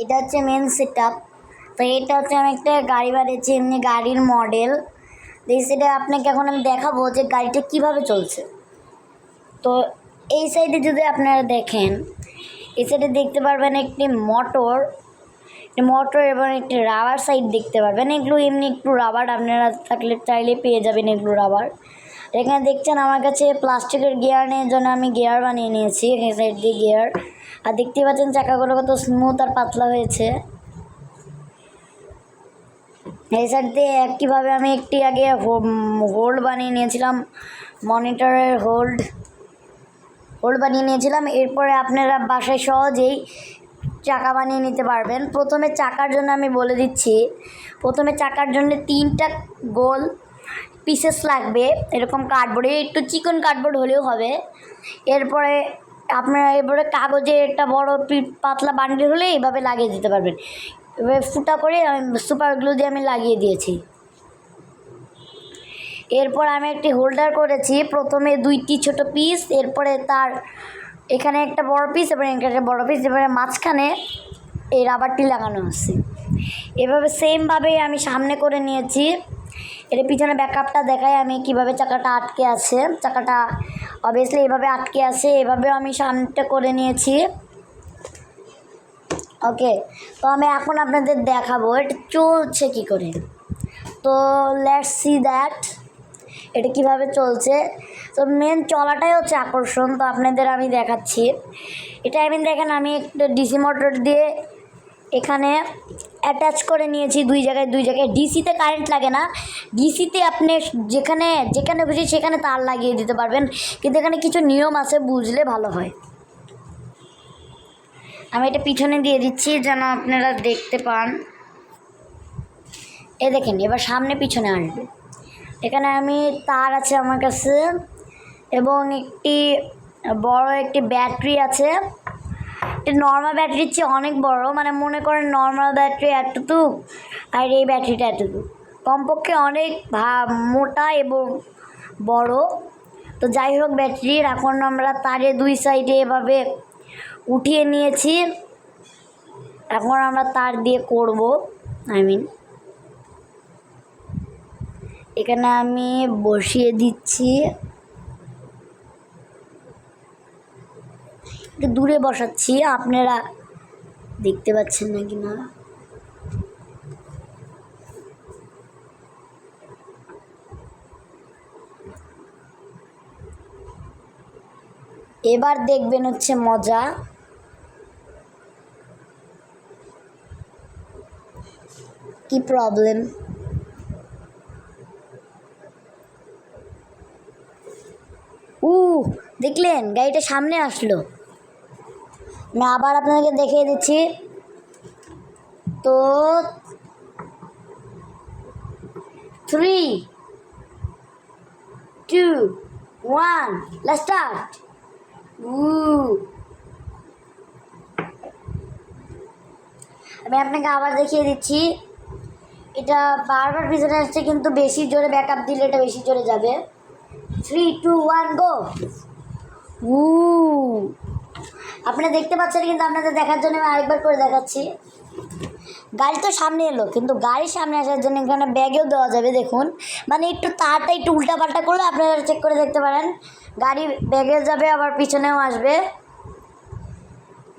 এটা হচ্ছে main set up. তো এটা হচ্ছে আমি একটা গাড়ি বানিয়েছি, এমনি গাড়ির মডেল। এই সাইডে আপনাকে এখন আমি দেখাবো যে গাড়িটা কিভাবে চলছে। তো এই সাইডে যদি আপনারা দেখেন, এই সাইডে দেখতে পারবেন একটি মোটর এবং একটি রাবার সাইড দেখতে পারবেন। এগুলো এমনি একটু রাবার, আপনারা থাকলে চাইলে পেয়ে যাবেন এগুলো রাবার। এখানে দেখছেন আমার কাছে প্লাস্টিকের গিয়ার নেই, জন্য আমি গিয়ার বানিয়ে নিয়েছি এই সাইড দিয়ে গিয়ার। আর দেখতে পাচ্ছেন চাকাগুলো কত স্মুথ আর পাতলা হয়েছে। এই সাইড দিয়ে একইভাবে আমি একটি আগে হোল্ড বানিয়ে নিয়েছিলাম, মনিটরের হোল্ড বানিয়ে নিয়েছিলাম। এরপরে আপনারা বাসায় সহজেই চাকা বানিয়ে নিতে পারবেন। প্রথমে চাকার জন্য আমি বলে দিচ্ছি, প্রথমে চাকার জন্য 3টা গোল পিসেস লাগবে, এরকম কার্ডবোর্ডে, একটু চিকন কার্ডবোর্ড হলেও হবে। এরপরে কাগজে একটা বড় পাতলা বান্ডিল হলে এইভাবে লাগিয়ে দিতে পারবেন। এবার ফুটা করে আমি সুপার গ্লু দিয়ে আমি লাগিয়ে দিয়েছি। এরপর আমি একটি হোল্ডার করেছি, প্রথমে 2টি ছোট পিস, এরপরে তার এখানে একটা বড় পিস এবং এখানে একটা বড় পিস, এবারে মাঝখানে এই রাবারটি লাগানো আছে। এভাবে সেমভাবেই আমি সামনে করে নিয়েছি। এর পিছনে ব্যাকআপটা দেখাই আমি কিভাবে চাকাটা আটকে আছে। চাকাটা অবভিয়াসলি এভাবে আটকে আছে, এভাবেও আমি সামনেটা করে নিয়েছি। ওকে, তো আমি এখন আপনাদের দেখাবো এটা চলছে কী করে। তো লেটস সি দ্যাট এটা কিভাবে চলছে। তো মেন চলাটাই হচ্ছে আকর্ষণ। তো আপনাদের আমি দেখাচ্ছি এটা। দেখেন আমি একটা ডিসি মোটর দিয়ে এখানে অ্যাটাচ করে নিয়েছি দুই জায়গায়। ডিসিতে কারেন্ট লাগে না, ডিসিতে আপনি যেখানে খুশি সেখানে তার লাগিয়ে দিতে পারবেন, কিন্তু এখানে কিছু নিয়ম আছে, বুঝলে ভালো হয়। আমি এটা পিছনে দিয়ে দিচ্ছি যেন আপনারা দেখতে পান। এ দেখেন এবার সামনে পিছনে আসবে। এখানে আমি তার আছে আমার কাছে এবং একটি বড় একটি ব্যাটারি আছে। এটা নর্মাল ব্যাটারির চেয়ে অনেক বড়, মানে মনে করেন নর্মাল ব্যাটারি এতটুকু আর এই ব্যাটারিটা এতটুকু, কমপক্ষে অনেক মোটা এবং বড়। তো যাই হোক, ব্যাটারির এখন আমরা তারে 2 সাইডে এভাবে উঠিয়ে নিয়েছি। এখন আমরা তার দিয়ে করব, এখানে আমি বসিয়ে দিচ্ছি। একটু দূরে বসাচ্ছি, আপনারা দেখতে পাচ্ছেন নাকি না। এবার দেখবেন হচ্ছে মজা। কি প্রবলেম, দেখলেন গাড়িটা সামনে আসলো। আমি আবার আপনাদেরকে দেখিয়ে দিচ্ছি। তো 3, 2, 1 লেটস স্টার্ট। আমি আপনাকে আবার দেখিয়ে দিচ্ছি। এটা বারবার পিছনে আসছে, কিন্তু বেশি জোরে ব্যাকআপ দিলে এটা বেশি জোরে যাবে। 3, 2, 1 গো। আপনারা দেখতে পাচ্ছেন, কিন্তু আপনাদের দেখার জন্য আমি আরেকবার করে দেখাচ্ছি। গাড়ি তো সামনে এলো, কিন্তু গাড়ির সামনে আসার জন্য এখানে ব্যাগেও দেওয়া যাবে। দেখুন, মানে একটু তারটা একটু উল্টাপাল্টা করলে আপনারা চেক করে দেখতে পারেন, গাড়ি ব্যাগে যাবে আবার পিছনেও আসবে,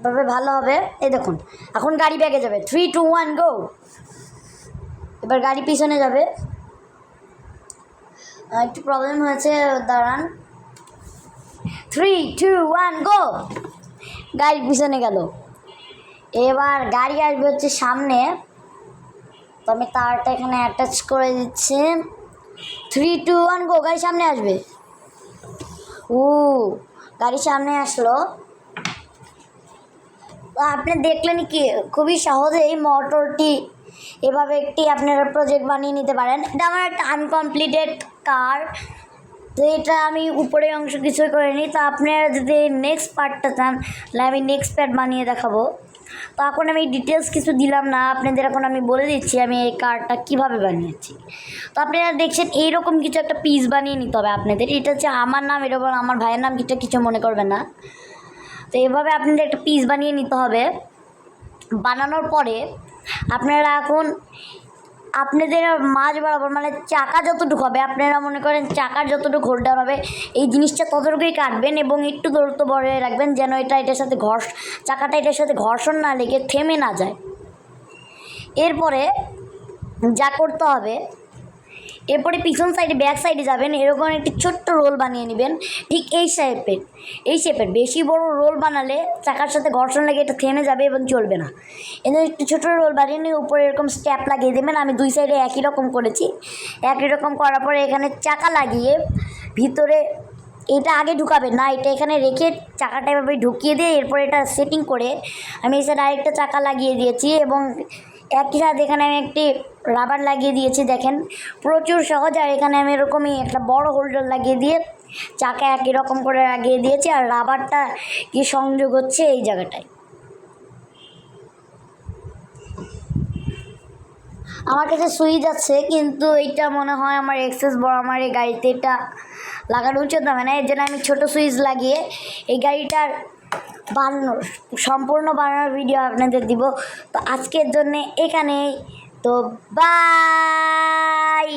তবে ভালো হবে। এই দেখুন এখন গাড়ি ব্যাগে যাবে। 3, 2, 1 গো। এবার গাড়ি পিছনে যাবে। একটু প্রবলেম হয়েছে, দাঁড়ান। 3, 2, 1 গো। গাড়ি পিছনে গেল। এবার গাড়ি আসবে হচ্ছে সামনে। তো আমি তারটা এখানে অ্যাটাচ করে দিচ্ছি। 3, 2, 1 গো। গাড়ি সামনে আসবে। গাড়ি সামনে আসলো। আপনি দেখলেন কি খুবই সহজেই মোটরটি এভাবে একটি আপনারা প্রজেক্ট বানিয়ে নিতে পারেন। এটা আমার একটা আনকমপ্লিটেড কার, তো এটা আমি উপরে অংশ কিছুই করিনি। তো আপনারা যদি নেক্সট পার্টটা চান, তাহলে আমি নেক্সট পার্ট বানিয়ে দেখাবো। তো এখন আমি ডিটেলস কিছু দিলাম না, আপনাদের এখন আমি বলে দিচ্ছি আমি এই কারটা কীভাবে বানিয়েছি। তো আপনারা দেখছেন এইরকম কিছু একটা পিস বানিয়ে নিতে হবে আপনাদের। এটা হচ্ছে আমার নাম, এরকম আমার ভাইয়ের নাম, কিছু মনে করবেন না। তো এইভাবে আপনাদের একটা পিস বানিয়ে নিতে হবে। বানানোর পরে আপনারা এখন আপনাদের মাঝ বরাবর মানে চাকা যতটুকু হবে, আপনারা মনে করেন চাকার যতটুকু হোল্ডার হবে এই জিনিসটা ততটুকুই কাটবেন এবং একটু দূরত্ব বজায় রাখবেন যেন এটার সাথে চাকাটা এটার সাথে ঘর্ষণ না লেগে থেমে না যায়। এরপরে যা করতে হবে, এরপরে পিছন সাইডে ব্যাক সাইডে যাবেন, এরকম একটি ছোট্ট রোল বানিয়ে নেবেন ঠিক এই শেপের। বেশি বড় রোল বানালে চাকার সাথে ঘর্ষণ লেগে এটা থেমে যাবে এবং চলবে না। এদের একটু ছোটো রোল বানিয়ে নিয়ে উপরে এরকম স্ট্যাপ লাগিয়ে দেবেন। আমি দুই সাইডে একই রকম করেছি। একই রকম করার পরে এখানে চাকা লাগিয়ে ভিতরে এটা আগে ঢুকাবেন না, এটা এখানে রেখে চাকাটা এভাবে ঢুকিয়ে দিয়ে এরপর এটা সেটিং করে আমি এই সাইডে আরেকটা চাকা লাগিয়ে দিয়েছি এবং একই সাথে এখানে আমি একটি রাবার লাগিয়ে দিয়েছি। দেখেন প্রচুর সহজ। আর এখানে আমি এরকমই একটা বড় হোল্ডার লাগিয়ে দিয়ে চাকা একই রকম করে লাগিয়ে দিয়েছি আর রাবারটা কি সংযোগ হচ্ছে এই জায়গাটায়। আমার কাছে সুইচ আছে কিন্তু এইটা মনে হয় আমার এক্সেস বড়, আমার এই গাড়িতে এটা লাগানো উচিত হবে না। এর জন্য আমি ছোটো সুইচ লাগিয়ে এই গাড়িটার সম্পূর্ণ বানানোর ভিডিও আপনাদের দিব। তো আজকের জন্যে এখানেই, তো বাই।